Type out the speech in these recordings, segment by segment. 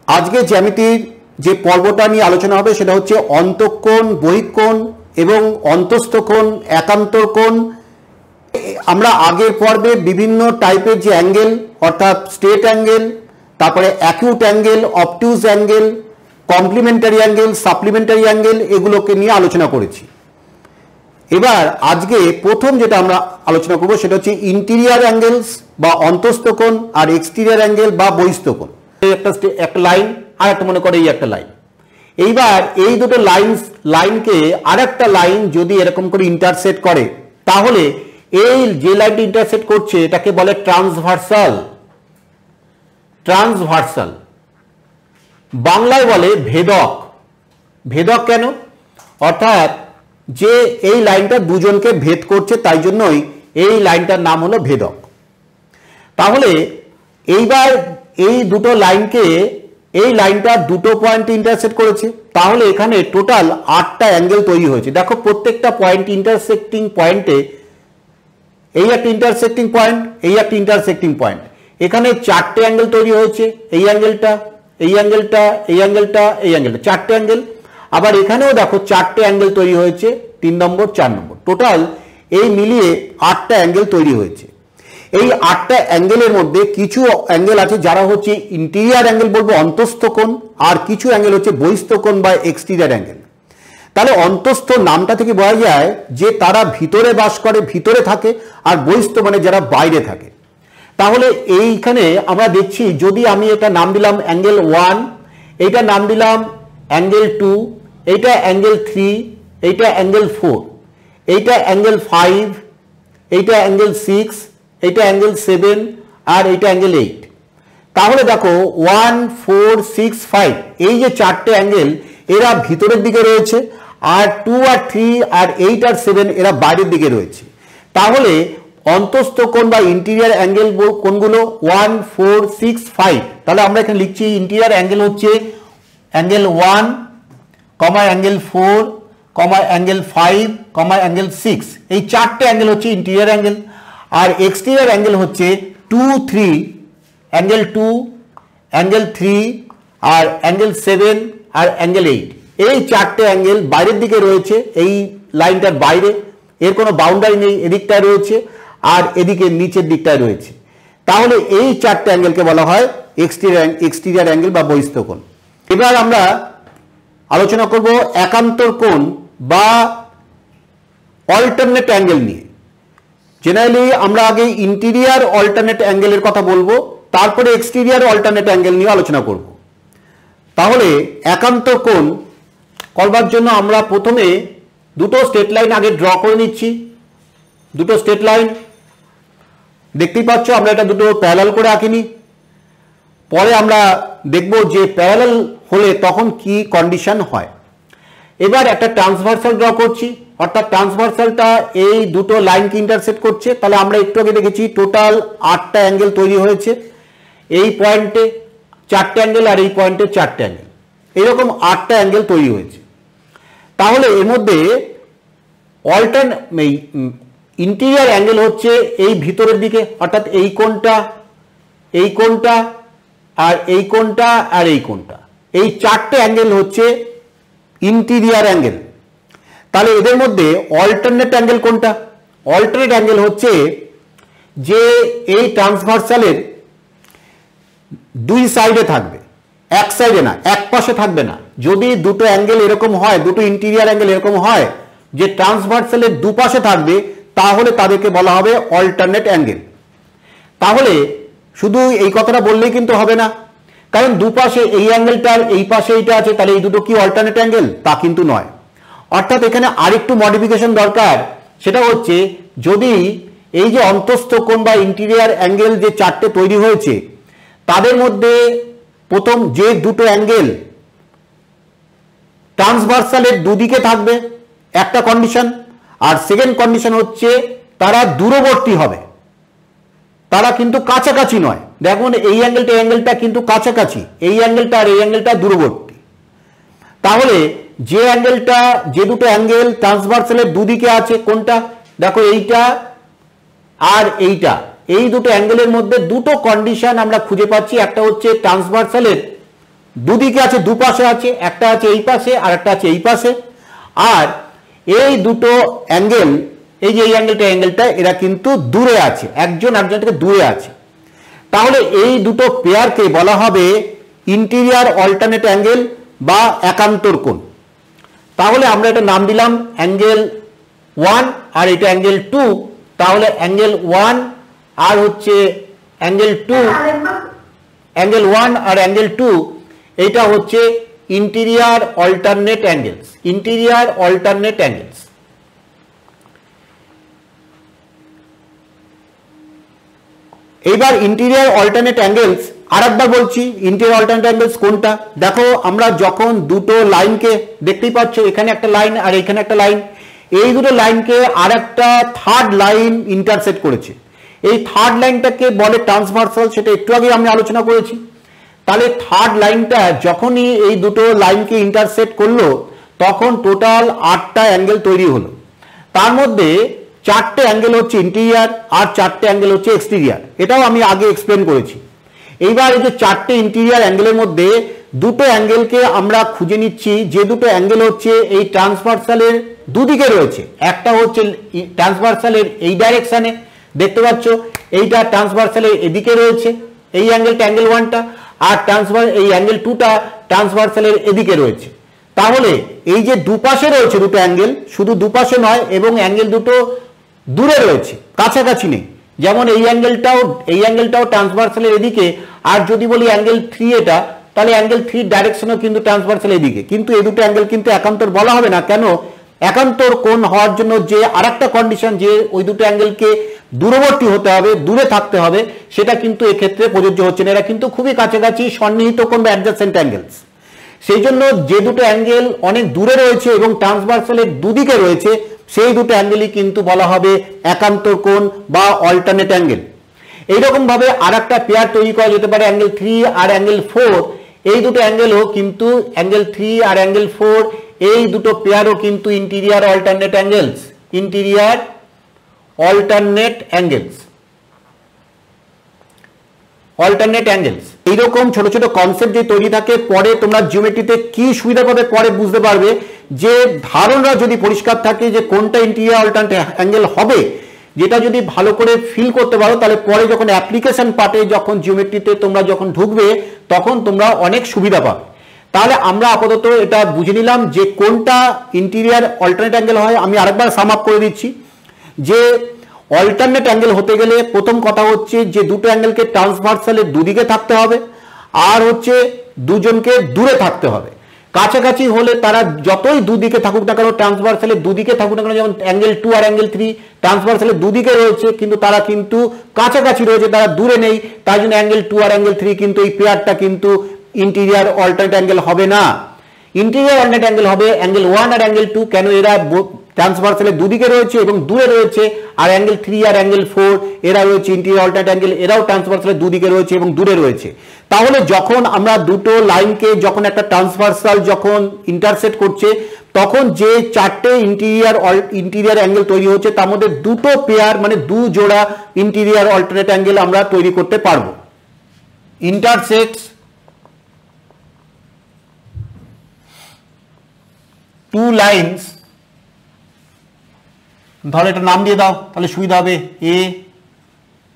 আজকে জ্যামিতির যে পর্বটা নিয়ে আলোচনা হবে সেটা হচ্ছে অন্তঃকোণ, বহিঃকোণ এবং অন্তস্থকোণ, একান্তর কোণ। আমরা আগের পর্বে বিভিন্ন টাইপের যে অ্যাঙ্গেল অর্থাৎ স্ট্রেট অ্যাঙ্গেল, তারপরে acute angle, obtuse angle, complementary angle, supplementary angle এগুলোকে নিয়ে আলোচনা করেছি। এবার আজকে প্রথম যেটা আমরা আলোচনা করব সেটা হচ্ছে ইন্টিরিয়ার অ্যাঙ্গেলস বা অন্তস্থকোণ আর এক্সটেরিয়ার অ্যাঙ্গেল বা বহিস্থকোণ। একটা লাইন আর একটা মনে করে এই একটা লাইন। এইবার এই দুটো লাইনকে আর একটা লাইন যদি এরকম করে ইন্টারসেক্ট করে তাহলে এই যে লাইনটি ইন্টারসেক্ট করছে এটাকে বলে ট্রান্সভার্সাল। ট্রান্সভার্সাল বাংলায় বলে ভেদক। ভেদক কেন? অর্থাৎ যে এই লাইনটা দুজনকে ভেদ করছে তাই জন্যই এই লাইনটার নাম হলো ভেদক। তাহলে এইবার এই দুটো লাইনকে এই লাইনটা দুটো পয়েন্ট ইন্টারসেক্ট করেছে, তাহলে এখানে টোটাল 8টা অ্যাঙ্গেল তৈরি হয়েছে। দেখো প্রত্যেকটা পয়েন্ট ইন্টারসেক্টিং পয়েন্টে এই একটা ইন্টারসেক্টিং পয়েন্ট, এই একটা ইন্টারসেক্টিং পয়েন্ট, এখানে 4টে অ্যাঙ্গেল তৈরি হয়েছে। এই অ্যাঙ্গেলটা, এই অ্যাঙ্গেলটা, এই অ্যাঙ্গেলটা, এই অ্যাঙ্গেলটা, 4টে অ্যাঙ্গেল। আবার এখানেও দেখো 4টে অ্যাঙ্গেল তৈরি হয়েছে, 3 নম্বর 4 নম্বর, টোটাল এই মিলিয়ে 8টা অ্যাঙ্গেল তৈরি হয়েছে। এই 8টা অ্যাঙ্গেলের মধ্যে কিছু অ্যাঙ্গেল আছে যারা হচ্ছে ইন্টিরিয়ার অ্যাঙ্গেল বলবো, অন্তস্থকোণ, আর কিছু অ্যাঙ্গেল হচ্ছে বহিস্থকোণ বা এক্সটেরিয়ার অ্যাঙ্গেল। তাহলে অন্তস্থ নামটা থেকে বোঝা যায় যে তারা ভিতরে বাস করে, ভিতরে থাকে, আর বহিস্থ মানে যারা বাইরে থাকে। তাহলে এইখানে আমরা দেখছি যদি আমি এটা নাম দিলাম অ্যাঙ্গেল 1, এইটা নাম দিলাম অ্যাঙ্গেল 2, এইটা অ্যাঙ্গেল 3, এইটা অ্যাঙ্গেল 4, এইটা অ্যাঙ্গেল 5, এইটা অ্যাঙ্গেল 6, এইটা অ্যাঙ্গেল 7, আর এইটা অ্যাঙ্গেল 8। তাহলে দেখো 1, 4, 6, 5 এই যে 4টে অ্যাঙ্গেল এরা ভিতরের দিকে রয়েছে, আর 2 আর 3 আর 8 আর 7 এরা বাইরের দিকে রয়েছে। তাহলে অন্তস্থ কোণ বা ইন্টিরিয়ার অ্যাঙ্গেল কোনগুলো? 1, 4, 6, 5। তাহলে আমরা এখানে লিখছি ইন্টিরিয়ার অ্যাঙ্গেল হচ্ছে অ্যাঙ্গেল 1, অ্যাঙ্গেল 4, অ্যাঙ্গেল 5, অ্যাঙ্গেল 6। এই 4টে অ্যাঙ্গেল হচ্ছে ইন্টিরিয়ার অ্যাঙ্গেল। আর এক্সটেরিয়ার অ্যাঙ্গেল হচ্ছে 2, 3, অ্যাঙ্গেল 2, অ্যাঙ্গেল 3, আর অ্যাঙ্গেল 7 আর অ্যাঙ্গেল 8। এই 4টে অ্যাঙ্গেল বাইরের দিকে রয়েছে, এই লাইনটার বাইরে, এর কোনো বাউন্ডারি নেই, এদিকটায় রয়েছে আর এদিকে নিচের দিকটায় রয়েছে। তাহলে এই 4টে অ্যাঙ্গেলকে বলা হয় এক্সটেরিয়ার অ্যাঙ্গেল বা বহিস্থকোণ। এবার আমরা আলোচনা করব একান্তর কোণ বা অল্টারনেট অ্যাঙ্গেল নিয়ে। জেনারেলি আমরা আগে ইন্টিরিয়ার অল্টারনেট অ্যাঙ্গেলের কথা বলবো, তারপরে এক্সটেরিয়ার অল্টারনেট অ্যাঙ্গেল নিয়ে আলোচনা করব। তাহলে একান্তর কোণ করবার জন্য আমরা প্রথমে দুটো স্ট্রেট লাইন আগে ড্র করে নিচ্ছি। দুটো স্ট্রেট লাইন দেখতেই পাচ্ছ, আমরা এটা দুটো প্যারালাল করে আঁকিনি। পরে আমরা দেখব যে প্যারালাল হলে তখন কি কন্ডিশন হয়। এবার একটা ট্রান্সভার্সাল ড্র করছি, অর্থাৎ ট্রান্সভার্সালটা এই দুটো লাইনকে ইন্টারসেক্ট করছে। তাহলে আমরা একটু আগে দেখেছি টোটাল 8টা অ্যাঙ্গেল তৈরি হয়েছে। এই পয়েন্টে 4টে অ্যাঙ্গেল আর এই পয়েন্টে 4টে অ্যাঙ্গেল, এইরকম 8টা অ্যাঙ্গেল তৈরি হয়েছে। তাহলে এর মধ্যে ইন্টিরিয়ার অ্যাঙ্গেল হচ্ছে এই ভিতরের দিকে, অর্থাৎ এই কোণটা, এই কোণটা, আর এই কোণটা, আর এই কোণটা, এই 4টে অ্যাঙ্গেল হচ্ছে ইন্টিরিয়ার অ্যাঙ্গেল। তাহলে এদের মধ্যে অল্টারনেট অ্যাঙ্গেল কোনটা? অল্টারনেট অ্যাঙ্গেল হচ্ছে যে এই ট্রান্সভার্সালের দুই সাইডে থাকবে, এক সাইডে না, এক পাশে থাকবে না। যদি দুটো অ্যাঙ্গেল এরকম হয়, দুটো ইন্টিরিয়ার অ্যাঙ্গেল এরকম হয় যে ট্রান্সভার্সালের দুপাশে থাকবে, তাহলে তাদেরকে বলা হবে অল্টারনেট অ্যাঙ্গেল। তাহলে শুধু এই কথাটা বললেই কিন্তু হবে না, কারণ দুপাশে এই অ্যাঙ্গেলটার এই পাশে এইটা আছে, তাহলে এই দুটো কি অল্টারনেট অ্যাঙ্গেল? তা কিন্তু নয়। অর্থাৎ এখানে আরেকটু মডিফিকেশন দরকার। সেটা হচ্ছে যদি এই যে অন্তস্থ কোণ বা ইন্টিরিয়ার অ্যাঙ্গেল যে 4টে তৈরি হয়েছে তাদের মধ্যে প্রথম যে দুটো অ্যাঙ্গেল ট্রান্সভার্সালের দুদিকে থাকবে একটা কন্ডিশন, আর সেকেন্ড কন্ডিশন হচ্ছে তারা দূরবর্তী হবে, তারা কিন্তু কাছাকাছি নয়। দেখুন এই অ্যাঙ্গেলটা এই অ্যাঙ্গেলটা কিন্তু কাছাকাছি, এই অ্যাঙ্গেলটা আর এই অ্যাঙ্গেলটা দূরবর্তী। তাহলে যে অ্যাঙ্গেলটা, যে দুটো অ্যাঙ্গেল ট্রান্সভার্সালের দুদিকে আছে, কোনটা? দেখো এইটা আর এইটা, এই দুটো অ্যাঙ্গেলের মধ্যে দুটো কন্ডিশন আমরা খুঁজে পাচ্ছি। একটা হচ্ছে ট্রান্সভার্সালের দুদিকে আছে, দুপাশে আছে, একটা আছে এই পাশে আর একটা আছে এই পাশে। আর এই দুটো অ্যাঙ্গেল, এই যে এই অ্যাঙ্গেলটা এরা কিন্তু দূরে আছে, একজন একজন থেকে দূরে আছে। তাহলে এই দুটো পেয়ারকে বলা হবে ইন্টিরিয়ার অল্টারনেট অ্যাঙ্গেল বা একান্তর কোণ। তাহলে আমরা এটা নাম দিলাম অ্যাঙ্গেল 1 আর এটা অ্যাঙ্গেল 2। তাহলে অ্যাঙ্গেল 1 আর হচ্ছে অ্যাঙ্গেল 2, অ্যাঙ্গেল 1 আর অ্যাঙ্গেল 2 এটা হচ্ছে interior alternate angles, interior alternate angles. এইবার ইন্টিরিয়ার অল্টারনেট অ্যাঙ্গেলস আরেকবার বলছি, ইন্টিরিয়ার অল্টারনেট অ্যাঙ্গেলস কোনটা? দেখো আমরা যখন দুটো লাইনকে দেখতেই পাচ্ছ, এখানে একটা লাইন আর এখানে একটা লাইন, এই দুটো লাইনকে আর একটা থার্ড লাইন ইন্টারসেক্ট করেছে। এই থার্ড লাইনটাকে বলে ট্রান্সভার্সাল, সেটা একটু আগে আমি আলোচনা করেছি। তাহলে থার্ড লাইনটা যখনই এই দুটো লাইনকে ইন্টারসেক্ট করলো তখন টোটাল 8টা অ্যাঙ্গেল তৈরি হলো। তার মধ্যে 4টে অ্যাঙ্গেল হচ্ছে ইন্টিরিয়ার আর 4টে অ্যাঙ্গেল হচ্ছে এক্সটেরিয়ার, এটাও আমি আগে এক্সপ্লেন করেছি। এইবার এই যে 4টে ইন্টিরিয়ার অ্যাঙ্গেলের মধ্যে দুটো অ্যাঙ্গেলকে আমরা খুঁজে নিচ্ছি, যে দুটো অ্যাঙ্গেল হচ্ছে এই ট্রান্সভার্সালের দুদিকে রয়েছে। একটা হচ্ছে ট্রান্সভার্সালের এই ডাইরেকশনে, দেখতে পাচ্ছ এইটা ট্রান্সভার্সালের এদিকে রয়েছে এই অ্যাঙ্গেলটা, অ্যাঙ্গেল 1টা, আর এই অ্যাঙ্গেল 2টা ট্রান্সভার্সালের এদিকে রয়েছে। তাহলে এই যে দুপাশে রয়েছে দুটো অ্যাঙ্গেল, শুধু দুপাশে নয় এবং অ্যাঙ্গেল দুটো দূরে রয়েছে, কাছাকাছি নেই। যেমন এই অ্যাঙ্গেলটাও ট্রান্সভার্সালের এদিকে, আর যদি বলি অ্যাঙ্গেল 3 এটা, তাহলে অ্যাঙ্গেল 3 ডাইরেকশনও কিন্তু ট্রান্সভার্সালের এদিকে। কিন্তু এই দুটো অ্যাঙ্গেল কিন্তু একান্তর বলা হবে না। কেন? একান্তর কোণ হওয়ার জন্য যে আরেকটা কন্ডিশন, যে ওই দুটো অ্যাঙ্গেলকে দূরবর্তী হতে হবে, দূরে থাকতে হবে, সেটা কিন্তু এক্ষেত্রে প্রযোজ্য হচ্ছে না। এরা কিন্তু খুবই কাছাকাছি সন্নিহিত কোণ বা অ্যাডজাসেন্ট অ্যাঙ্গেলস। সেই জন্য যে দুটো অ্যাঙ্গেল অনেক দূরে রয়েছে এবং ট্রান্সভার্সালের দুদিকে রয়েছে, সেই দুটো অ্যাঙ্গেলই কিন্তু বলা হবে একান্তর কোণ বা অল্টারনেট অ্যাঙ্গেল। এইরকম ভাবে আর একটা পেয়ার তৈরি করা যেতে পারে অ্যাঙ্গেল 3 আর অ্যাঙ্গেল 4। এই দুটো অ্যাঙ্গেলও কিন্তু অ্যাঙ্গেল 3 আর অ্যাঙ্গেল 4 এই দুটো পেয়ারও কিন্তু interior alternate angles, interior alternate angles, alternate angles. এইরকম ছোট ছোট কনসেপ্ট যে তৈরি থাকে, পরে তোমরা জিওমেট্রিতে কি সুবিধা পাবে পরে বুঝতে পারবে। যে ধারণা যদি পরিষ্কার থাকে যে কোনটা ইন্টিরিয়ার অল্টারনেট অ্যাঙ্গেল হবে, যেটা যদি ভালো করে ফিল করতে পারো, তাহলে পরে যখন অ্যাপ্লিকেশন পার্টে যখন জিওমেট্রিতে তোমরা যখন ঢুকবে তখন তোমরা অনেক সুবিধা পাবে। তাহলে আমরা আপাতত এটা বুঝে নিলাম যে কোনটা ইন্টিরিয়ার অল্টারনেট অ্যাঙ্গেল হয়। আমি আরেকবার সাম আপ করে দিচ্ছি যে অল্টারনেট অ্যাঙ্গেল হতে গেলে প্রথম কথা হচ্ছে যে দুটো অ্যাঙ্গেলকে ট্রান্সভার্সালের দুদিকে থাকতে হবে, আর হচ্ছে দুজনকে দূরে থাকতে হবে। কাছাকাছি হলে তারা যতই দুদিকে থাকুক না কেন, ট্রান্সভার্সালের দুদিকে থাকুক না কেন, যেমন অ্যাঙ্গেল 2 আর অ্যাঙ্গেল 3 ট্রান্সভার্সালের দুদিকে রয়েছে কিন্তু তারা কিন্তু কাছাকাছি রয়েছে, তারা দূরে নেই। তাই জন্য অ্যাঙ্গেল 2 আর অ্যাঙ্গেল 3 কিন্তু এই পেয়ারটা কিন্তু ইন্টিরিয়ার অল্টারনেট অ্যাঙ্গেল হবে না। ইন্টিরিয়ার অল্টারনেট অ্যাঙ্গেল হবে অ্যাঙ্গেল 1 আর অ্যাঙ্গেল 2। কেন? এরা ট্রান্সভার্সালের দুদিকে রয়েছে এবং দূরে রয়েছে। আর অ্যাঙ্গেল 3 আর অ্যাঙ্গেল 4 এরা রয়েছে ইন্টিরিয়ার অল্টারনেট অ্যাঙ্গেল, এরাও ট্রান্সভার্সালের দুদিকে রয়েছে এবং দূরে রয়েছে। তাহলে যখন আমরা দুটো লাইনকে যখন একটা ট্রান্সভার্সাল যখন ইন্টারসেক্ট করছে, তখন যে 4টে ইন্টিরিয়ার অ্যাঙ্গেল তৈরি হচ্ছে তার মধ্যে দুটো পেয়ার মানে দু জোড়া ইন্টিরিয়ার অল্টারনেট অ্যাঙ্গেল আমরা তৈরি করতে পারবো। ইন্টারসেক্টস টু লাইনস, ধরো এটা নাম দিয়ে দাও তাহলে সুবিধা হবে, এ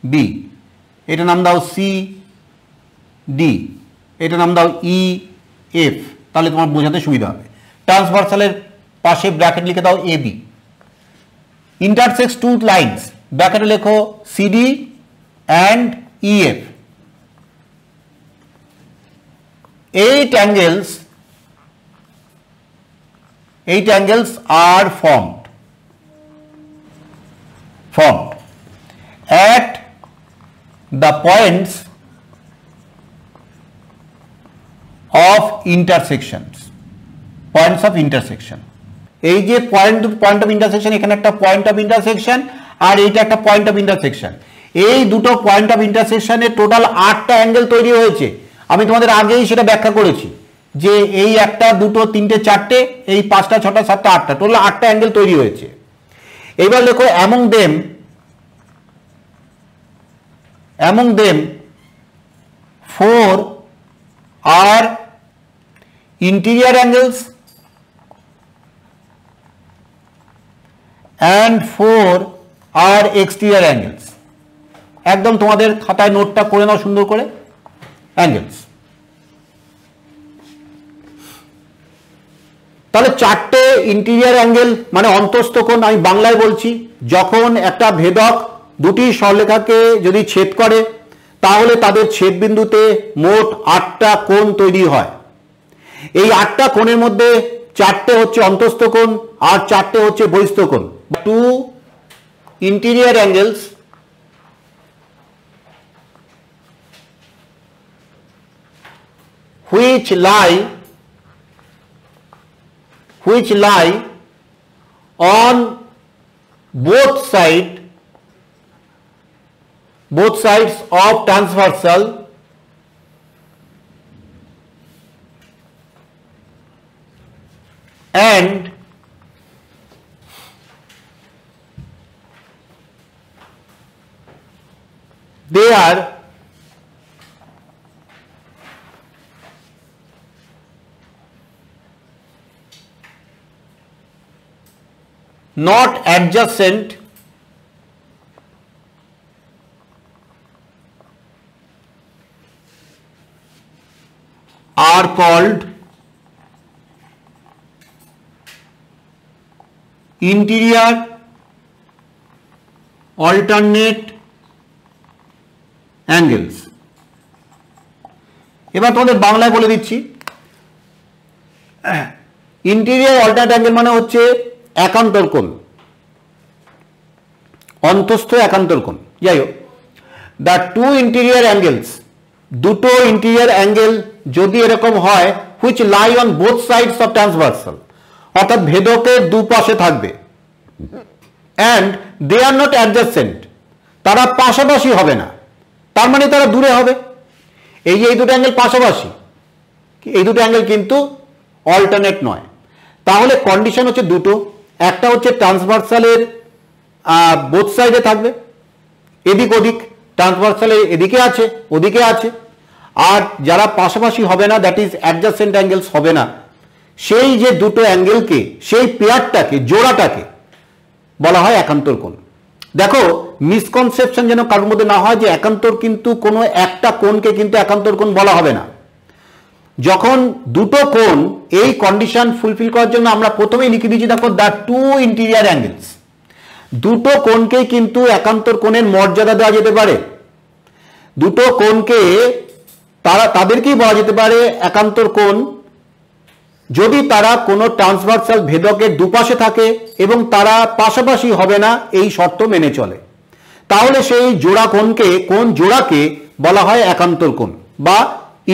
বি, এটা নাম দাও সি ডি, এটা নাম দাও ই এফ, তাহলে তোমার বোঝাতে সুবিধা হবে। ট্রান্সভার্সালের পাশে ব্র্যাকেট লিখে দাও এ বি। ইন্টারসেক্টস টু লাইনস, ব্র্যাকেটে লেখো CD and E F. 8 angles are formed at the points of intersections, points of intersection। এই যে পয়েন্ট অফ ইন্টারসেকশন, এখানে একটা পয়েন্ট অফ ইন্টারসেকশন আর এইটা একটা পয়েন্ট অফ ইন্টারসেকশন। এই দুটো পয়েন্ট অফ ইন্টারসেকশনে টোটাল 8টা অ্যাঙ্গেল তৈরি হয়েছে। আমি তোমাদের আগেই সেটা ব্যাখ্যা করেছি যে এই একটা দুটো তিনটে চারটে, এই 5টা 6টা 7টা 8টা, টোটাল 8টা অ্যাঙ্গেল তৈরি হয়েছে। এবার দেখো among them 4 are interior angles and 4 are exterior angles. একদম তোমাদের খাতায় নোটটা করে নাও সুন্দর করে, অ্যাঙ্গেলস। তাহলে চারটে ইন্টেরিয়র অ্যাঙ্গেল মানে অন্তস্থ কোণ, আমি বাংলায় বলছি, যখন একটা ভেদক দুটি সরলরেখাকে যদি ছেদ করে তাহলে তাদের ছেদ বিন্দুতে মোট 8টা কোণ তৈরি হয়। এই 8টা কোণের মধ্যে 4টে হচ্ছে অন্তস্থ কোণ আর 4টে হচ্ছে বহিস্থ কোণ। Two interior angles which lie on both sides of transversal and they are not adjacent are called interior alternate angles। এবার তোমাদের বাংলায় বলে দিচ্ছি, ইন্টেরিয়র অল্টারনেট অ্যাঙ্গেল মানে হচ্ছে একান্তর কোণ, অন্তস্থ একান্তর কোণ। যাই হোক, দ্য টু ইন্টেরিয়র অ্যাঙ্গেলস, দুটো ইন্টেরিয়র অ্যাঙ্গেল যদি এরকম হয় which lie on both sides of transversal, অর্থাৎ ভেদকের দুপাশে থাকবে, and they are not adjacent, তারা পাশাপাশি হবে না, তার মানে তারা দূরে হবে। এই যে এই দুটো অ্যাঙ্গেল পাশাপাশি, এই দুটো অ্যাঙ্গেল কিন্তু অল্টারনেট নয়। তাহলে কন্ডিশন হচ্ছে দুটো, একটা হচ্ছে ট্রান্সভার্সালের বোথ সাইডে থাকবে, এদিক ওদিক, ট্রান্সভার্সালের এদিকে আছে ওদিকে আছে, আর যারা পাশাপাশি হবে না, দ্যাট ইজ অ্যাডজাসেন্ট অ্যাঙ্গেলস হবে না, সেই যে দুটো অ্যাঙ্গেলকে, সেই পেয়ারটাকে, জোড়াটাকে বলা হয় একান্তর কোণ। দেখো, মিসকনসেপশন যেন কারোর মধ্যে না হয় যে একান্তর কিন্তু কোনো একটা কোণকে কিন্তু একান্তর কোণ বলা হবে না। যখন দুটো কোণ এই কন্ডিশন ফুলফিল করার জন্য আমরা প্রথমেই লিখে দিয়েছি, দেখো, দ্য টু ইন্টেরিয়র অ্যাঙ্গেলস, দুটো কোণকে কিন্তু একান্তর কোণের মর্যাদা দেওয়া যেতে পারে, দুটো কোণকে তাদেরকেই বলা যেতে পারে একান্তর কোণ যদি তারা কোনো ট্রান্সভার্সাল ভেদকের দুপাশে থাকে এবং তারা পাশাপাশি হবে না এই শর্ত মেনে চলে, তাহলে সেই জোড়া কোণকে, কোণ জোড়াকে বলা হয় একান্তর কোণ বা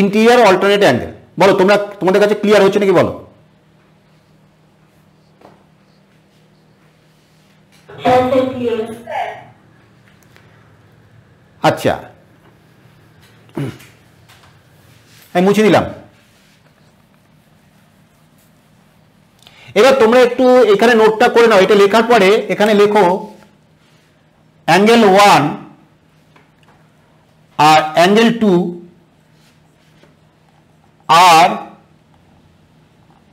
ইন্টেরিয়র অল্টারনেট অ্যাঙ্গেল। বলো তোমরা, তোমাদের কাছে ক্লিয়ার হচ্ছে নাকি বলো? আচ্ছা, আমি মুছে দিলাম। এবার তোমরা একটু এখানে নোটটা করে নাও, এটা লেখার পরে এখানে লেখো অ্যাঙ্গেল 1 আর অ্যাঙ্গেল 2 আর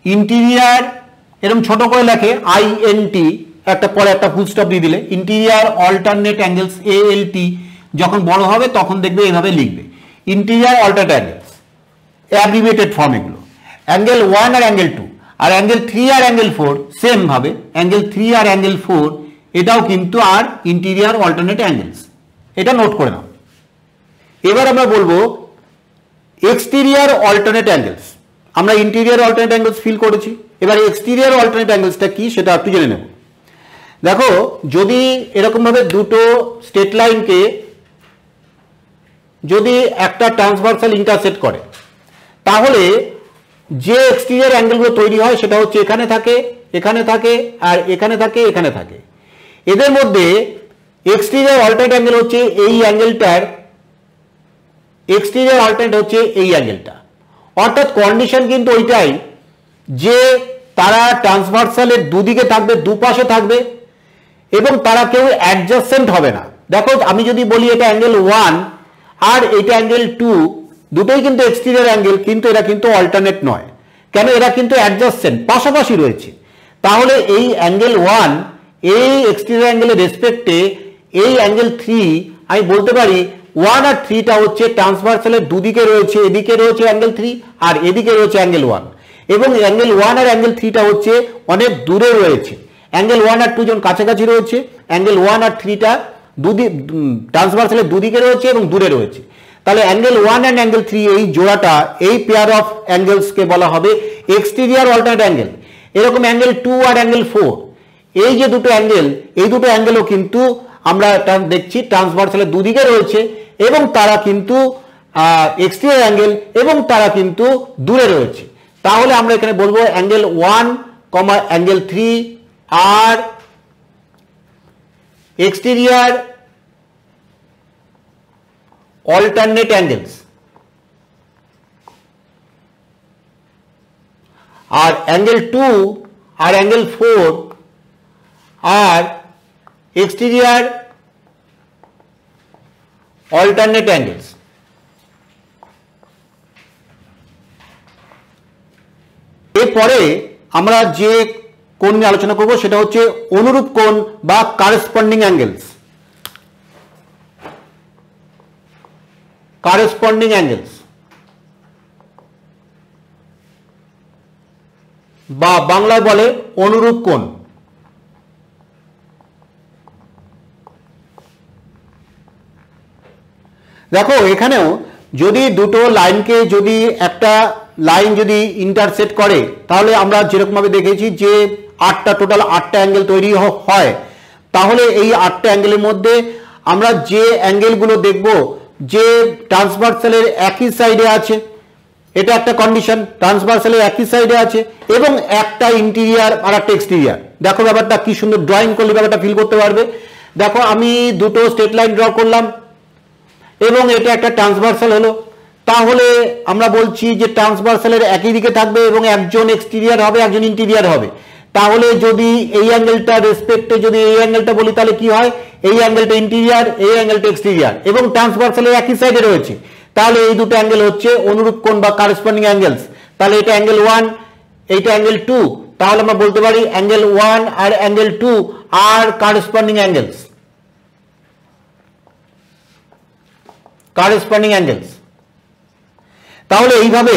ইন্টেরিয়র, এরকম ছোট করে লেখে INT, একটা পরে একটা ফুল স্টপ দিয়ে দিলে, ইন্টেরিয়র অল্টারনেট অ্যাঙ্গেলস ALT, যখন বড় হবে তখন দেখবে এভাবে লিখবে, interior alternate angles, abbreviated form এগুলো, অ্যাঙ্গেল 1 আর অ্যাঙ্গেল 2, আর অ্যাঙ্গেল 3 আর অ্যাঙ্গেল 4 সেম ভাবে, অ্যাঙ্গেল 3 আর অ্যাঙ্গেল 4 এটাও কিন্তু আর ইন্টেরিয়র অল্টারনেট অ্যাঙ্গেলস, এটা নোট করে নাও। এবার আমরা বলবো এক্সটেরিয়র অল্টারনেট অ্যাঙ্গেলস। আমরা ইন্টেরিয়র অল্টারনেট অ্যাঙ্গেলস ফিল করেছি, এবার এক্সটেরিয়র অল্টারনেট অ্যাঙ্গেলসটা কি সেটা একটু জেনে নেব। দেখো, যদি এরকম ভাবে দুটো স্ট্রেট লাইনকে যদি একটা ট্রান্সভার্সাল ইন্টারসেক্ট করে, তাহলে যে এক্সটেরিয়র অ্যাঙ্গেলগুলো তৈরি হয় সেটা হচ্ছে এখানে থাকে, এখানে থাকে, আর এখানে থাকে, এখানে থাকে। এদের মধ্যে এক্সটেরিয়র অল্টারনেট অ্যাঙ্গেল হচ্ছে এই অ্যাঙ্গেলটার, এক্সটেরিয়র অল্টারনেট হচ্ছে এই অ্যাঙ্গেলটা। অর্থাৎ কন্ডিশন কিন্তু ওইটাই যে তারা ট্রান্সভার্সালের দুদিকে থাকবে, দুপাশে থাকবে এবং তারা কেউ অ্যাডজাসেন্ট হবে না। দেখো, আমি যদি বলি এটা অ্যাঙ্গেল 1 আর এটা অ্যাঙ্গেল 2, দুটোই কিন্তু এক্সটেরিয়র অ্যাঙ্গেল, কিন্তু এরা কিন্তু অল্টারনেট নয়। কেন? এরা কিন্তু অ্যাডজাসেন্ট, পাশাপাশি রয়েছে। তাহলে এই অ্যাঙ্গেল 1 এই এক্সটেরিয়র অ্যাঙ্গেলের রেসপেক্টে এই অ্যাঙ্গেল 3 আমি বলতে পারি 1 আর 3টা হচ্ছে ট্রান্সভার্সালের দুদিকে রয়েছে, এদিকে রয়েছে অ্যাঙ্গেল 3 আর এদিকে রয়েছে অ্যাঙ্গেল 1, এবং অ্যাঙ্গেল 1 আর অ্যাঙ্গেল 3টা হচ্ছে অনেক দূরে রয়েছে। অ্যাঙ্গেল 1 আর 2 জন কাছাকাছি রয়েছে, অ্যাঙ্গেল 1 আর 3টা ট্রান্সভার্সালের দুদিকে রয়েছে এবং দূরে রয়েছে। তাহলে অ্যাঙ্গেল 1 অ্যান্ড অ্যাঙ্গেল 3 এই জোড়াটা, এই পেয়ার অফ অ্যাঙ্গেলসকে বলা হবে এক্সটেরিয়র অল্টারনেট অ্যাঙ্গেল। এরকম অ্যাঙ্গেল 2 আর অ্যাঙ্গেল 4 এই যে দুটো অ্যাঙ্গেল, এই দুটো অ্যাঙ্গেলও কিন্তু আমরা দেখছি ট্রান্সভার্সালের দুদিকে রয়েছে এবং তারা কিন্তু এক্সটেরিয়র অ্যাঙ্গেল এবং তারা কিন্তু দূরে রয়েছে। তাহলে আমরা এখানে বলবো অ্যাঙ্গেল 1, অ্যাঙ্গেল 3 আর এক্সটেরিয়র alternate angles, আর অ্যাঙ্গেল 2 আর অ্যাঙ্গেল 4 আর এক্সটেরিয়র alternate angles। এরপরে আমরা যে কোণ নিয়ে আলোচনা করব সেটা হচ্ছে অনুরূপ কোণ বা কারেসপন্ডিং অ্যাঙ্গেলস। corresponding angles বা বাংলায় বলে অনুরূপ কোণ। দেখো এখানেও যদি দুটো লাইনকে, যদি একটা লাইন যদি ইন্টারসেক্ট করে, তাহলে আমরা যেরকম ভাবে দেখেছি যে টোটাল 8টা অ্যাঙ্গেল তৈরি হয়। তাহলে এই 8টা অ্যাঙ্গেলের মধ্যে আমরা যে অ্যাঙ্গেলগুলো দেখব যে ট্রান্সভার্সালের একই সাইডে আছে, এটা একটা কন্ডিশন, ট্রান্সভার্সালের একই সাইডে আছে এবং একটা ইন্টেরিয়র আর একটা এক্সটেরিয়র। দেখো ব্যাপারটা কি সুন্দর, ড্রয়িং করলে ব্যাপারটা ফিল করতে পারবে। দেখো আমি দুটো স্ট্রেট লাইন ড্র করলাম এবং এটা একটা ট্রান্সভার্সাল হলো। তাহলে আমরা বলছি যে ট্রান্সভার্সালের একই দিকে থাকবে এবং একজন এক্সটেরিয়র হবে, একজন ইন্টেরিয়র হবে। তাহলে যদি এই অ্যাঙ্গেলটা রেসপেক্টে যদি এই অ্যাঙ্গেলটা বলি, তাহলে কি হয়? এই অ্যাঙ্গেলটা ইন্টেরিয়র, এই অ্যাঙ্গেলটা এক্সটেরিয়র এবং ট্রান্সভার্সালের একই সাইডে রয়েছে। তাহলে এই দুটো অ্যাঙ্গেল হচ্ছে অনুরূপ কোণ বা কারেসপন্ডিং অ্যাঙ্গেলস। তাহলে এটা অ্যাঙ্গেল 1, এইটা অ্যাঙ্গেল 2। তাহলে আমরা বলতে পারি অ্যাঙ্গেল 1 আর অ্যাঙ্গেল 2 আর কারেসপন্ডিং অ্যাঙ্গেলস, কারেসপন্ডিং অ্যাঙ্গেলস। তাহলে এইভাবে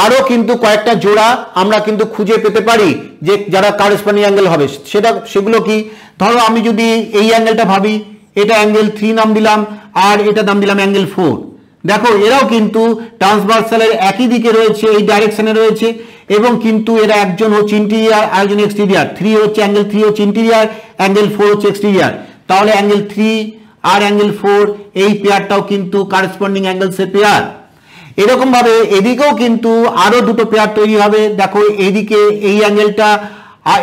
আরো কিন্তু কয়েকটা জোড়া আমরা কিন্তু খুঁজে পেতে পারি যে যারা কারেসপন্ডিং অ্যাঙ্গেল হবে। সেগুলো কি? ধরো আমি যদি এই অ্যাঙ্গেলটা ভাবি, এটা অ্যাঙ্গেল 3 নাম দিলাম আর এটা নাম দিলাম অ্যাঙ্গেল 4। দেখো এরাও কিন্তু ট্রান্সভার্সালের একই দিকে রয়েছে, এই ডাইরেকশনে রয়েছে এবং কিন্তু এরা একজন হচ্ছে ইন্টেরিয়র আর একজন এক্সটেরিয়র। 3 হচ্ছে অ্যাঙ্গেল 3 হচ্ছে ইন্টেরিয়র, অ্যাঙ্গেল 4 হচ্ছে এক্সটেরিয়র। তাহলে অ্যাঙ্গেল 3 আর অ্যাঙ্গেল 4 এই পেয়ারটাও কিন্তু কারেসপন্ডিং অ্যাঙ্গেলসের পেয়ার। এরকম ভাবে এদিকেও কিন্তু আরো দুটো পেয়ার তৈরি হবে। দেখো এইদিকে এই অ্যাঙ্গেলটা,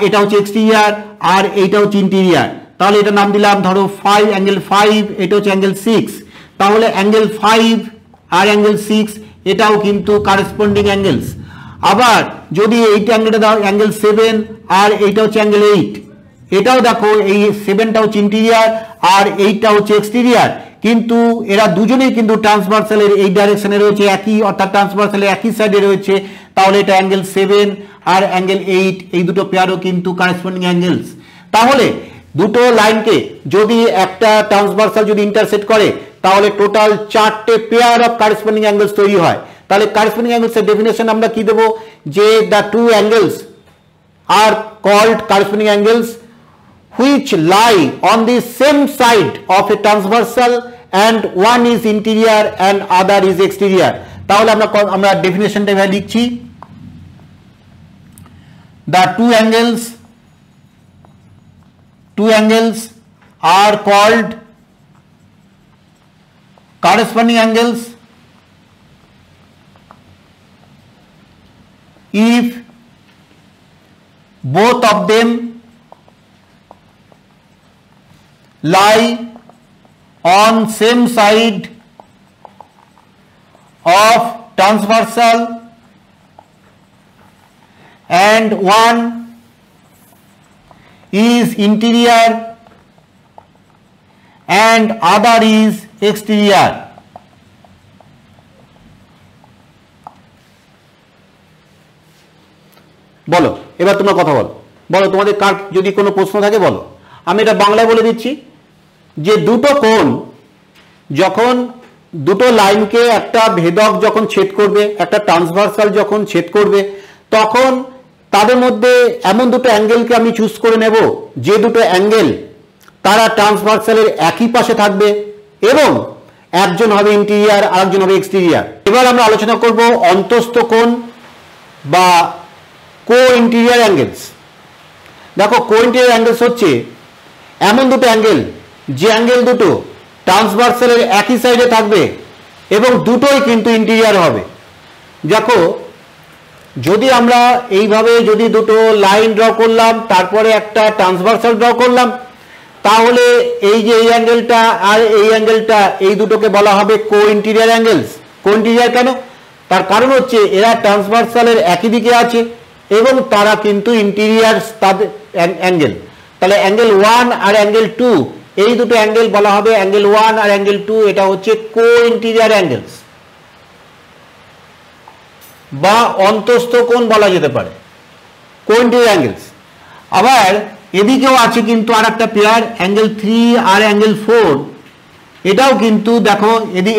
এটা হচ্ছে এক্সটেরিয়র আর এইটা হচ্ছে ইন্টেরিয়র। তাহলে এটা নাম দিলাম ধরো 5, অ্যাঙ্গেল 5, এটা হচ্ছে অ্যাঙ্গেল 6। তাহলে অ্যাঙ্গেল 5 আর অ্যাঙ্গেল 6 এটাও কিন্তু কারেসপন্ডিং অ্যাঙ্গেলস। আবার যদি এইটা অ্যাঙ্গেলটা দাও অ্যাঙ্গেল 7 আর এইটা হচ্ছে অ্যাঙ্গেল 8, এটাও দেখো এই 7টা হচ্ছে ইন্টেরিয়র আর 8টা হচ্ছে এক্সটেরিয়র, কিন্তু এরা দুজনেই কিন্তু ট্রান্সভার্সালের এই ডাইরেকশনে রয়েছে একই, অর্থাৎ ট্রান্সভার্সালের একই সাইডে রয়েছে। তাহলে এটা অ্যাঙ্গেল 7 আর অ্যাঙ্গেল 8 এই দুটো পেয়ারও কিন্তু কারেসপন্ডিং অ্যাঙ্গেলস। তাহলে দুটো লাইনকে যদি একটা ট্রান্সভার্সাল যদি ইন্টারসেক্ট করে তাহলে টোটাল 4টে পেয়ার অফ কারেসপন্ডিং অ্যাঙ্গেলস তৈরি হয়। তাহলে কারেসপন্ডিং অ্যাঙ্গেলসের ডেফিনেশন আমরা কি দেবো? যে the two angles are called corresponding angles which lie on the same side of a transversal and one is interior and other is exterior। তাহলে আমরা ডেফিনেশনটা এভাবে লিখছি, the two angles are called corresponding angles if both of them lie on same side of transversal and one is interior and other is exterior। বলো, এবার তোমরা কথা বলো, বলো তোমাদের কার যদি কোনো প্রশ্ন থাকে বলো। আমি এটা বাংলায় বলে দিচ্ছি যে দুটো কোণ যখন দুটো লাইনকে একটা ভেদক যখন ছেদ করবে, একটা ট্রান্সভার্সাল যখন ছেদ করবে, তখন তাদের মধ্যে এমন দুটো অ্যাঙ্গেলকে আমি চুজ করে নেব যে দুটো অ্যাঙ্গেল তারা ট্রান্সভার্সালের একই পাশে থাকবে এবং একজন হবে ইন্টেরিয়ার আর একজন হবে এক্সটেরিয়ার। এবার আমরা আলোচনা করব অন্তস্থ কোণ বা কো ইন্টেরিয়ার অ্যাঙ্গেলস। দেখো, কো ইন্টেরিয়ার অ্যাঙ্গেলস হচ্ছে এমন দুটো অ্যাঙ্গেল যে অ্যাঙ্গেল দুটো ট্রান্সভার্সালের একই সাইডে থাকবে এবং দুটোই কিন্তু ইন্টেরিয়ার হবে। দেখো, যদি আমরা এইভাবে যদি দুটো লাইন ড্র করলাম, তারপরে একটা ট্রান্সভার্সাল ড্র করলাম, তাহলে এই যে এই অ্যাঙ্গেলটা আর এই অ্যাঙ্গেলটা, এই দুটোকে বলা হবে কো ইন্টেরিয়ার অ্যাঙ্গেলস। কো ইন্টেরিয়ার কেন? তার কারণ হচ্ছে এরা ট্রান্সভার্সালের একই দিকে আছে এবং তারা কিন্তু ইন্টেরিয়ার তাদের অ্যাঙ্গেল। তাহলে অ্যাঙ্গেল 1 আর অ্যাঙ্গেল 2, এই দুটো অ্যাঙ্গেল বলা হবে অ্যাঙ্গেল 1 আর অ্যাঙ্গেল 2, এটা হচ্ছে কো ইন্টেরিয়ার অ্যাঙ্গেলস বা অন্তস্থ কোণ বলা যেতে পারে, কো ইন্টেরিয়ার অ্যাঙ্গেলস। আবার এদিকেও আছে কিন্তু আর একটা পেয়ার, অ্যাঙ্গেল 3 আর অ্যাঙ্গেল 4, এটাও কিন্তু দেখো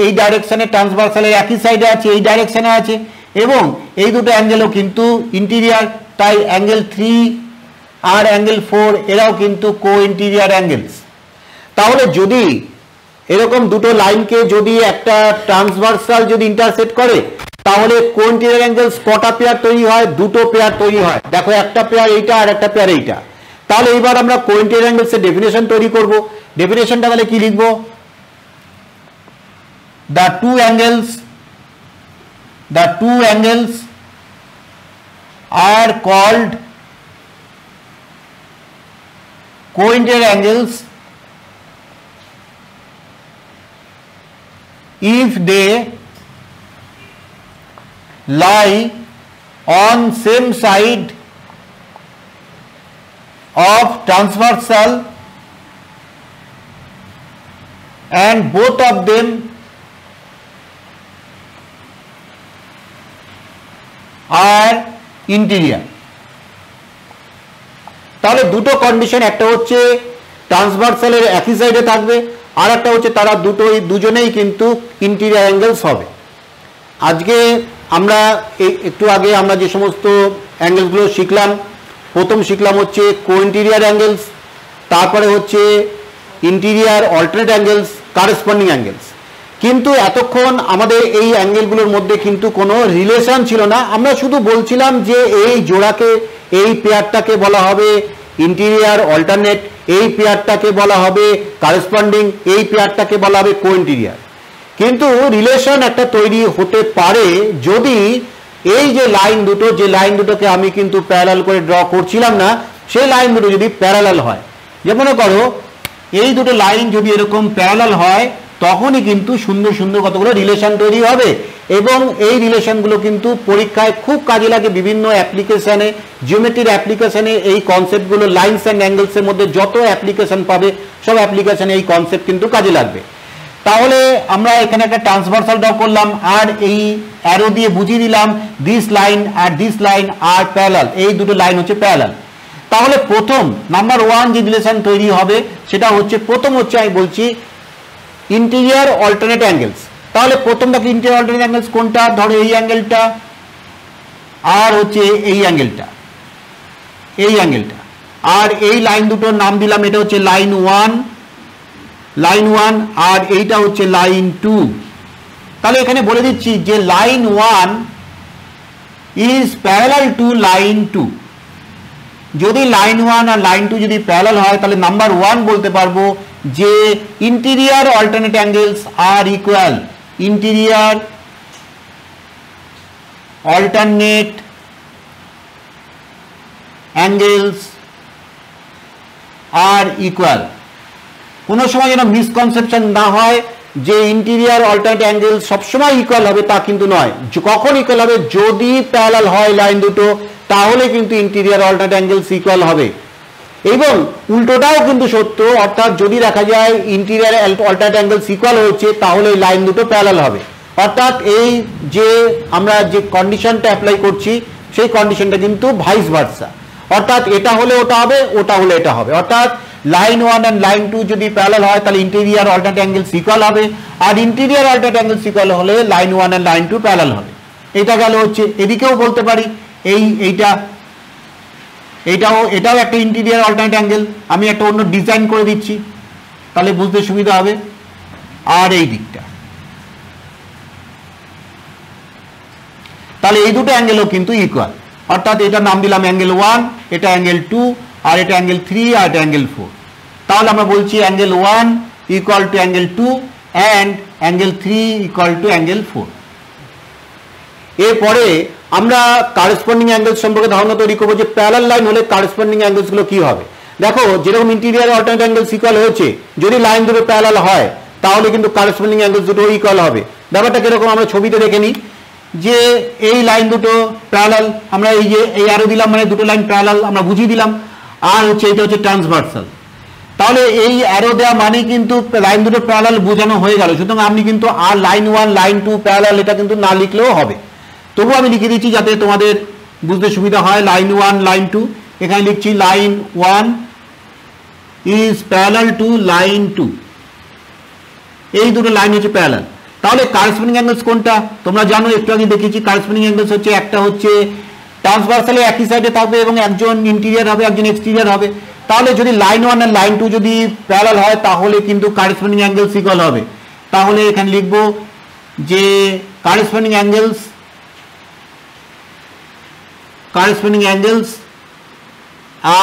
এই ডাইরেকশনে ট্রান্সভার্সালের একই সাইডে আছে, এই ডাইরেকশনে আছে এবং এই দুটো অ্যাঙ্গেলও কিন্তু ইন্টেরিয়ার। তাই অ্যাঙ্গেল 3 আর অ্যাঙ্গেল 4 এরাও কিন্তু কো ইন্টেরিয়ার অ্যাঙ্গেলস। তাহলে যদি এরকম দুটো লাইনকে যদি একটা ট্রান্সভার্সাল যদি ইন্টারসেক্ট করে, তাহলে কো ইন্টেরিয়ার অ্যাঙ্গেলস কটা পেয়ার তৈরি হয়? দুটো পেয়ার তৈরি হয়। দেখো, একটা পেয়ার এইটা আর একটা পেয়ার এইটা। তাহলে এবার আমরা কো ইন্টেরিয়ার অ্যাঙ্গেলসের ডেফিনেশন তৈরি করব। ডেফিনেশনটা তাহলে কি লিখব? The two angles are called co-interior angles if they lie on same side of transversal and both of them are interior. তাহলে দুটো কন্ডিশন, একটা হচ্ছে ট্রান্সভার্সালের একই সাইডে থাকবে আর একটা হচ্ছে তারা দুজনেই কিন্তু ইন্টেরিয়ার অ্যাঙ্গেলস হবে। আজকে আমরা একটু আগে আমরা যে সমস্ত অ্যাঙ্গেলসগুলো শিখলাম, প্রথম শিখলাম হচ্ছে কো ইন্টেরিয়ার অ্যাঙ্গেলস, তারপরে হচ্ছে interior alternate angles, corresponding angles. কিন্তু এতক্ষণ আমাদের এই অ্যাঙ্গেলগুলোর মধ্যে কিন্তু কোনো রিলেশন ছিল না। আমরা শুধু বলছিলাম যে এই জোড়াকে, এই পেয়ারটাকে বলা হবে ইন্টেরিয়ার অল্টারনেট, এই পেয়ারটাকে বলা হবে কারেসপন্ডিং, এই পেয়ারটাকে বলা হবে কো ইন্টেরিয়ার। কিন্তু রিলেশন একটা তৈরি হতে পারে যদি এই যে লাইন দুটো, যে লাইন দুটোকে আমি কিন্তু প্যারালাল করে ড্র করছিলাম না, সেই লাইন দুটো যদি প্যারালাল হয়। যেমন করো, এই দুটো লাইন যদি এরকম প্যারালাল হয়, তখনই কিন্তু সুন্দর সুন্দর কতগুলো রিলেশন তৈরি হবে এবং এই রিলেশনগুলো কিন্তু পরীক্ষায় খুব কাজে লাগে। বিভিন্ন অ্যাপ্লিকেশনে, জিওমেট্রির অ্যাপ্লিকেশনে এই কনসেপ্টগুলো, লাইনস অ্যান্ড অ্যাঙ্গেলসের মধ্যে যত অ্যাপ্লিকেশন পাবে সব অ্যাপ্লিকেশনে এই কনসেপ্ট কিন্তু কাজে লাগবে। তাহলে আমরা এখানে একটা ট্রান্সভার্সাল ড্র করলাম আর এই অ্যারো দিয়ে বুঝিয়ে দিলাম দিস লাইন আর দিস লাইন আর প্যারালাল, এই দুটো লাইন হচ্ছে প্যারালাল। তাহলে প্রথম নাম্বার 1 যে রিলেশন তৈরি হবে সেটা হচ্ছে, প্রথম হচ্ছে আমি বলছি ইন্টেরিয়ার অল্টারনেট অ্যাঙ্গেলস। তাহলে প্রথমটা কি ইন্টেরিয়ার অল্টারনেট অ্যাঙ্গেলস কোনটা? ধরো এই অ্যাঙ্গেলটা আর হচ্ছে এই অ্যাঙ্গেলটা, এই অ্যাঙ্গেলটা, আর এই লাইন দুটোর নাম দিলাম, এটা হচ্ছে লাইন 1 আর এইটা হচ্ছে লাইন 2। তাহলে এখানে বলে দিচ্ছি যে line 1 is parallel to line 2। যদি লাইন 1 আর লাইন 2 যদি প্যারালাল হয়, তাহলে নাম্বার 1 বলতে পারবো যে ইন্টেরিয়ার অল্টারনেট অ্যাঙ্গেলস আর ইকুয়াল, ইন্টেরিয়ার অল্টারনেট অ্যাঙ্গেলস আর ইকুয়াল। কোনো সময় যেন মিসকনসেপশন না হয় যে ইন্টেরিয়ার অল্টারনেট অ্যাঙ্গেল সবসময় ইকুয়াল হবে, তা কিন্তু নয়। কখন ইকুয়াল হবে? যদি প্যারালাল হয় লাইন দুটো, তাহলে কিন্তু ইন্টেরিয়ার অল্টারনেট অ্যাঙ্গেলস ইকুয়াল হবে। এবং উল্টোটাও কিন্তু সত্য, অর্থাৎ যদি দেখা যায় ইন্টেরিয়ার অল্টারনেট অ্যাঙ্গেলস ইকুয়াল হচ্ছে, তাহলে এই লাইন দুটো প্যারালাল হবে। অর্থাৎ এই যে আমরা যে কন্ডিশনটা অ্যাপ্লাই করছি সেই কন্ডিশনটা কিন্তু ভাইস ভার্সা, অর্থাৎ এটা হলে ওটা হবে, ওটা হলে এটা হবে। অর্থাৎ লাইন 1 এন্ড লাইন 2 যদি প্যারালাল হয় তাহলে ইন্টেরিয়র অল্টারনেট অ্যাঙ্গেলস ইকুয়াল হবে, আর ইন্টেরিয়র অল্টারনেট অ্যাঙ্গেলস ইকুয়াল হলে লাইন 1 এন্ড লাইন 2 প্যারালাল হবে। এটা গেল হচ্ছে, এদিকেও বলতে পারি এটাও একটা ইন্টেরিয়র অল্টারনেট অ্যাঙ্গেল, আমি একটা অন্য ডিজাইন করে দিচ্ছি তাহলে বুঝতে সুবিধা হবে। আর এই দিকটা, তাহলে এই দুটো অ্যাঙ্গেলও কিন্তু ইকুয়াল, অর্থাৎ এটা নাম দিলাম অ্যাঙ্গেল 1, এটা অ্যাঙ্গেল 2, আর এটা অ্যাঙ্গেল 3, আর এটা অ্যাঙ্গেল 4। তাহলে আমরা বলছি angle 1 equal to angle 2 and angle 3 equal to angle 4। এরপরে আমরা কারেসপন্ডিং অ্যাঙ্গেল সম্পর্কে ধারণা তৈরি করবো যে প্যারালাল লাইন হলে কারেসপন্ডিং অ্যাঙ্গেলস গুলো কি হবে। দেখো যেরকম ইন্টেরিয়র অল্টারনেট অ্যাঙ্গেলস ইকুয়াল হয়েছে, যদি লাইন দুটো প্যারালাল হয় তাহলে কিন্তু কারেসপন্ডিং অ্যাঙ্গেলস দুটো ইকুয়াল হবে। ব্যাপারটা কিরকম আমরা ছবিতে দেখে নিই, যে এই লাইন দুটো প্যারালাল, আমরা এই যে এই অ্যারো দিলাম মানে দুটো লাইন প্যারালাল আমরা বুঝিয়ে দিলাম, আর হচ্ছে এটা হচ্ছে ট্রান্সভার্সাল। তাহলে এই অ্যারো দেওয়া মানে কিন্তু লাইন দুটো প্যারালাল বোঝানো হয়ে গেল। সুতরাং আপনি কিন্তু আর লাইন 1 লাইন 2 প্যারালাল এটা কিন্তু না লিখলেও হবে, তবু আমি লিখে দিচ্ছি যাতে তোমাদের বুঝতে সুবিধা হয়। লাইন 1 লাইন 2, এখানে লিখছি line 1 is parallel to line 2, এই দুটো লাইন হচ্ছে প্যারালাল। তাহলে কারেসপন্ডিং অ্যাঙ্গেলস কোনটা তোমরা জানো, একটু আগে দেখেছি। কারেসপন্ডিং অ্যাঙ্গেলস হচ্ছে একটা হচ্ছে ট্রান্সভার্সালে একই সাইডে থাকবে এবং একজন ইন্টেরিয়র হবে একজন এক্সটেরিয়র হবে। তাহলে যদি লাইন 1 আর লাইন 2 যদি প্যারালাল হয় তাহলে কিন্তু কারেসপন্ডিং অ্যাঙ্গেলস ইকুয়াল হবে। তাহলে এখানে লিখব যে কারেসপন্ডিং অ্যাঙ্গেলস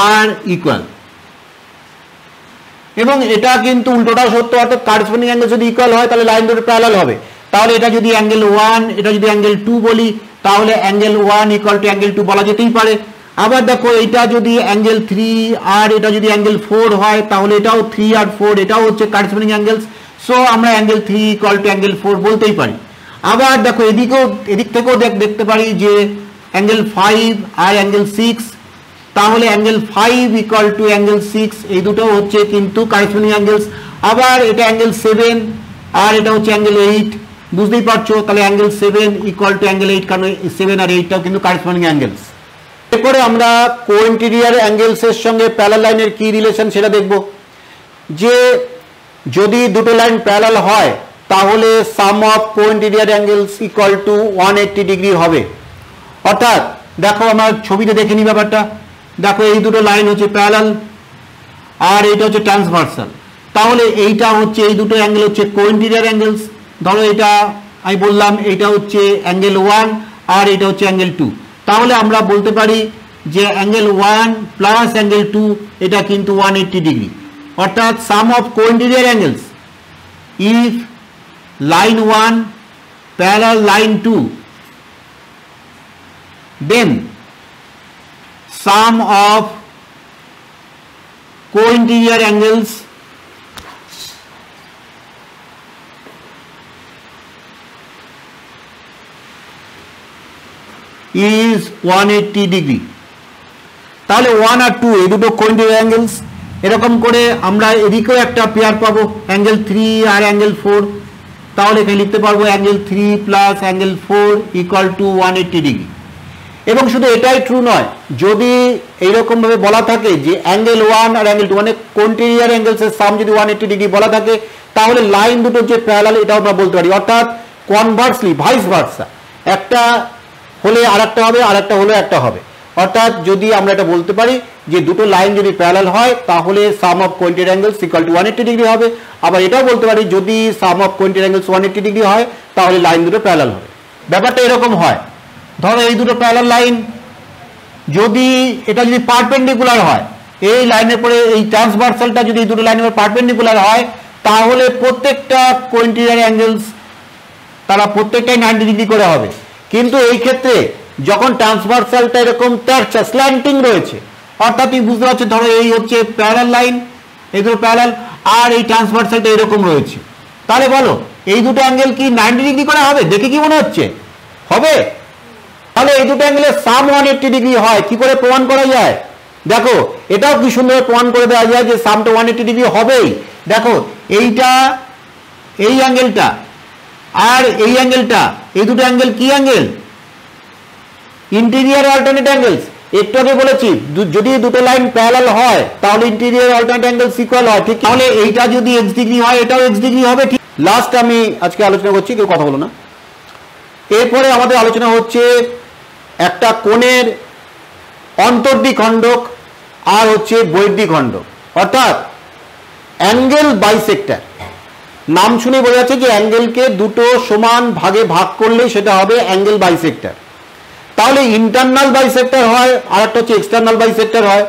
আর ইকুয়াল, এবং এটা কিন্তু উল্টোটাও সত্য, অর্থাৎ কারেসপন্ডিং অ্যাঙ্গেল যদি ইকুয়াল হয় তাহলে লাইন দুটো প্যারালাল হবে। তাহলে এটা যদি অ্যাঙ্গেল 1 এটা যদি অ্যাঙ্গেল 2 বলি তাহলে অ্যাঙ্গেল 1 ইকুয়াল টু অ্যাঙ্গেল 2 বলা যেতেই পারে। আবার দেখো এটা যদি অ্যাঙ্গেল 3 আর এটা যদি অ্যাঙ্গেল 4 হয় তাহলে এটাও 3 আর 4 এটাও হচ্ছে কারেসপন্ডিং অ্যাঙ্গেলস, সো আমরা অ্যাঙ্গেল 3 ইকুয়াল টু অ্যাঙ্গেল 4 বলতেই পারি। আবার দেখো এদিক থেকেও দেখতে পারি যে অ্যাঙ্গেল 5 আর অ্যাঙ্গেল 6, তাহলে অ্যাঙ্গেল 5 ইকুয়াল টু অ্যাঙ্গেল 6 এই দুটো হচ্ছে কিন্তু কারেসপন্ডিং অ্যাঙ্গেলস। আবার এটা অ্যাঙ্গেল 7 আর এটা হচ্ছে অ্যাঙ্গেল 8, বুঝতেই পারছো। তাহলে অ্যাঙ্গেল 7 ইকুয়াল টু অ্যাঙ্গেল 8, কারণ 7 আর 8টাও কিন্তু কারেসপন্ডিং অ্যাঙ্গেলস। এরপরে আমরা কোইন্টেরিয়র অ্যাঙ্গেলস এর সঙ্গে প্যারালাল লাইনের কি রিলেশন সেটা দেখব। যে যদি দুটো লাইন প্যারালাল হয় তাহলে sum of cointerior angles equal to 180 degree হবে। অর্থাৎ দেখো আমার ছবিতে দেখে নি ব্যাপারটা, দেখো এই দুটো লাইন হচ্ছে প্যারালাল আর এইটা হচ্ছে ট্রান্সভার্সাল। তাহলে এইটা হচ্ছে এই দুটো অ্যাঙ্গেল হচ্ছে কোইন্টেরিয়র অ্যাঙ্গেলস। ধরো এটা আমি বললাম এইটা হচ্ছে অ্যাঙ্গেল 1 আর এটা হচ্ছে অ্যাঙ্গেল 2। তাহলে আমরা বলতে পারি যে অ্যাঙ্গেল 1 প্লাস অ্যাঙ্গেল 2 এটা কিন্তু 180 ডিগ্রি। অর্থাৎ sum of cointerior angles if line 1 parallel line 2 then sum of co-interior angles is 180 degree. তাহলে 1 আর 2 এই দুটো co-interior angles, এরকম করে আমরা এদিকেও একটা পেয়ার পাবো অ্যাঙ্গেল 3 আর অ্যাঙ্গেল 4। তাহলে এখানে লিখতে পারবো angle 3 plus angle 4 equal to 180 degree. এবং শুধু এটাই ট্রু নয়, যদি এইরকম ভাবে বলা থাকে যে অ্যাঙ্গেল 1 আর অ্যাঙ্গেল 2 মানে কোইন্টেরিয়র অ্যাঙ্গেলস এর সাম যদি 180 ডিগ্রি বলা থাকে তাহলে লাইন দুটো যে প্যারালাল এটাও আমরা বলতে পারি। অর্থাৎ কনভার্সলি ভাইস ভার্সা, একটা হলে আরেকটা হবে, আরেকটা হলে একটা হবে। অর্থাৎ যদি আমরা এটা বলতে পারি যে দুটো লাইন যদি প্যারালাল হয় তাহলে sum of cointerior angles equal to 180 degree হবে। আবার এটাও বলতে পারি যদি sum of cointerior angles 180 degree হয় তাহলে লাইন দুটো প্যারালাল হবে। ব্যাপারটা এরকম হয়, ধরো এই দুটো প্যারালাল লাইন যদি এটা যদি পারপেন্ডিকুলার হয়, এই লাইনের পরে এই ট্রান্সভার্সালটা যদি এই দুটো লাইনের উপর পারপেন্ডিকুলার হয় তাহলে প্রত্যেকটা কোইন্টেরিয়র অ্যাঙ্গেলস তারা প্রত্যেকটাই 90 ডিগ্রি করে হবে। কিন্তু এই ক্ষেত্রে যখন ট্রান্সভার্সালটা এরকম তেরছা স্ল্যান্টিং রয়েছে, অর্থাৎ তুমি বুঝতে পারছো ধরো এই হচ্ছে প্যারালাল লাইন, এই দুটো প্যারালাল আর এই ট্রান্সভার্সালটা এরকম রয়েছে, তাহলে বলো এই দুটো অ্যাঙ্গেল কি 90 ডিগ্রি করে হবে? দেখে কি মনে হচ্ছে হবে? তাহলে এই দুটো অ্যাঙ্গেলের সাম 180 ডিগ্রি হয়, কি করে প্রমাণ করা যায়? দেখো এটাও কি সুন্দর প্রমাণ করে দেওয়া যায় যে সামটা 180 ডিগ্রি হবেই। দেখো এইটা এই অ্যাঙ্গেলটা আর এই অ্যাঙ্গেলটা, এই দুটো অ্যাঙ্গেল কি অ্যাঙ্গেল? ইন্টেরিয়র অল্টারনেট অ্যাঙ্গেলস একটু আগে বলেছি যদি দুটো লাইন প্যারালাল হয় তাহলে ইন্টেরিয়র অল্টারনেট অ্যাঙ্গেলস ইকুয়াল হয়, ঠিক? তাহলে এইটা যদি x ডিগ্রি হয় এটাও x ডিগ্রি হবে, ঠিক? লাস্ট আমি আজকে আলোচনা করছি, কেউ কথা বলো না। এরপরে আমাদের আলোচনা হচ্ছে একটা কোণের অন্তর্দ্বিখণ্ডক আর হচ্ছে বহির্দ্বিখণ্ডক, অর্থাৎ অ্যাঙ্গেল বাইসেক্টর। নাম শুনে বোঝা যাচ্ছে যে অ্যাঙ্গেলকে দুটো সমান ভাগে ভাগ করলে সেটা হবে অ্যাঙ্গেল বাইসেক্টর। তাহলে ইন্টারনাল বাইসেক্টর হয় আর একটা হচ্ছে এক্সটার্নাল বাইসেক্টর হয়।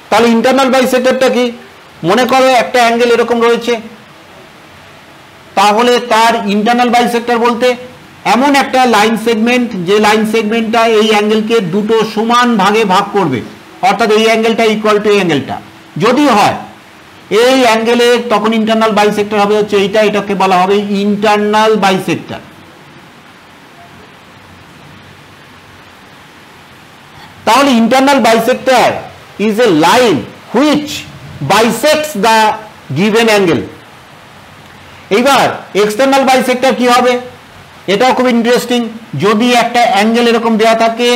তাহলে ইন্টারনাল বাইসেক্টরটা কি? মনে করো একটা অ্যাঙ্গেল এরকম রয়েছে, তাহলে তার ইন্টারনাল বাইসেক্টর বলতে এমন একটা লাইন সেগমেন্ট যে লাইন সেগমেন্টটা এই অ্যাঙ্গেলকে দুটো সমান ভাগে ভাগ করবে, অর্থাৎ এই অ্যাঙ্গেলটা ইকুয়াল টু এই অ্যাঙ্গেলটা যদি হয় এই অ্যাঙ্গেলের, তখন ইন্টারনাল বাইসেক্টর হবে হচ্ছে এইটা, এটাকে বলা হবে ইন্টারনাল বাইসেক্টর। তাহলে internal bisector is a line which bisects the given angle. এইবার এক্সটার্নাল বাইসেক্টর কি হবে? এটাও খুব ইন্টারেস্টিং। যদি একটা অ্যাঙ্গেল এরকম দেওয়া থাকে,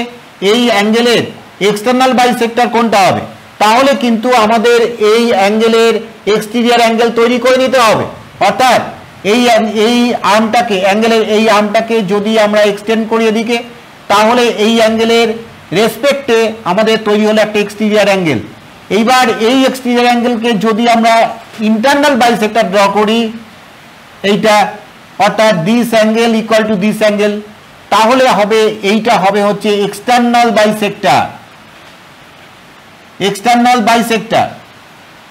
এই অ্যাঙ্গেলের এক্সটার্নাল বাইসেক্টর কোনটা হবে? তাহলে কিন্তু আমাদের এই অ্যাঙ্গেলের এক্সটেরিয়র অ্যাঙ্গেল তৈরি করে নিতে হবে। অর্থাৎ এই আর্মটাকে, অ্যাঙ্গেলের এই আর্মটাকে যদি আমরা এক্সটেন্ড করি এদিকে, তাহলে এই অ্যাঙ্গেলের রেসপেক্টে আমাদের তৈরি হলো একটা এক্সটেরিয়র অ্যাঙ্গেল। এইবার এই এক্সটেরিয়র অ্যাঙ্গেলকে যদি আমরা ইন্টারনাল বাইসেক্টর ড্র করি এইটা, অর্থাৎ this angle equal to this angle, তাহলে হবে এইটা হবে হচ্ছে এক্সটার্নাল বাইসেক্টর। এক্সটার্নাল বাইসেক্টর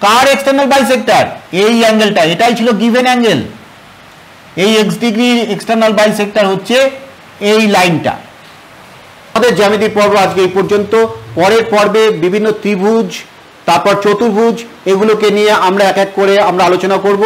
কার এক্সটার্নাল বাইসেক্টর? এই অ্যাঙ্গেলটা, এটাই ছিল গিভেন অ্যাঙ্গেল। এই x ডিগ্রির এক্সটার্নাল বাইসেক্টর হচ্ছে এই লাইনটা। আমাদের জ্যামিতি পর্ব আজকে এই পর্যন্ত। পরের পর্বে বিভিন্ন ত্রিভুজ, তারপর চতুর্ভুজ, এগুলোকে নিয়ে আমরা এক এক করে আমরা আলোচনা করব।